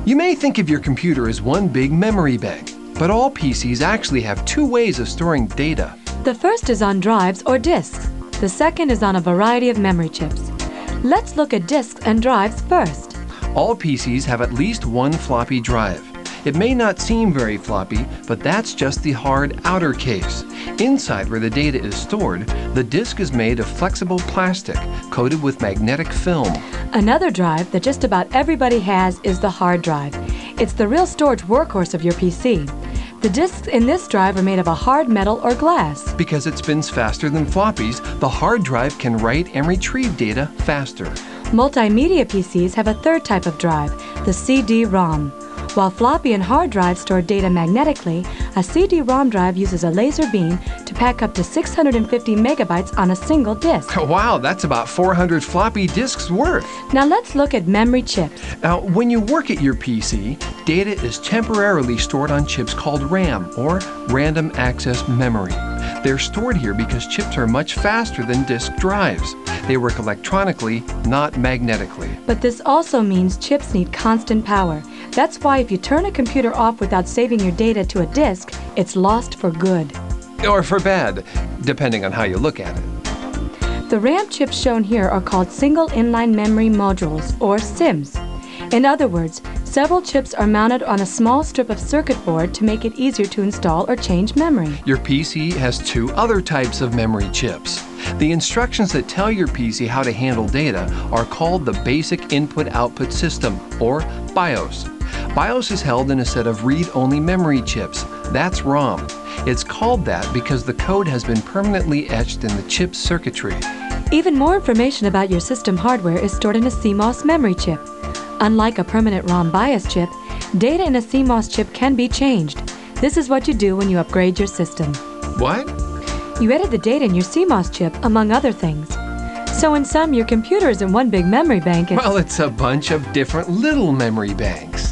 You may think of your computer as one big memory bank, but all PCs actually have two ways of storing data. The first is on drives or disks. The second is on a variety of memory chips. Let's look at disks and drives first. All PCs have at least one floppy drive. It may not seem very floppy, but that's just the hard outer case. Inside where the data is stored, the disk is made of flexible plastic coated with magnetic film. Another drive that just about everybody has is the hard drive. It's the real storage workhorse of your PC. The disks in this drive are made of a hard metal or glass. Because it spins faster than floppies, the hard drive can write and retrieve data faster. Multimedia PCs have a third type of drive, the CD-ROM. While floppy and hard drives store data magnetically, a CD-ROM drive uses a laser beam to pack up to 650 megabytes on a single disk. Wow, that's about 400 floppy disks worth. Now let's look at memory chips. Now, when you work at your PC, data is temporarily stored on chips called RAM, or Random Access Memory. They're stored here because chips are much faster than disk drives. They work electronically, not magnetically. But this also means chips need constant power. That's why if you turn a computer off without saving your data to a disk, it's lost for good. Or for bad, depending on how you look at it. The RAM chips shown here are called single inline memory modules, or SIMs. In other words, several chips are mounted on a small strip of circuit board to make it easier to install or change memory. Your PC has two other types of memory chips. The instructions that tell your PC how to handle data are called the Basic Input-Output System, or BIOS. BIOS is held in a set of read-only memory chips. That's ROM. It's called that because the code has been permanently etched in the chip's circuitry. Even more information about your system hardware is stored in a CMOS memory chip. Unlike a permanent ROM BIOS chip, data in a CMOS chip can be changed. This is what you do when you upgrade your system. What? You edit the data in your CMOS chip, among other things. So in sum, your computer isn't one big memory bank. Well, it's a bunch of different little memory banks.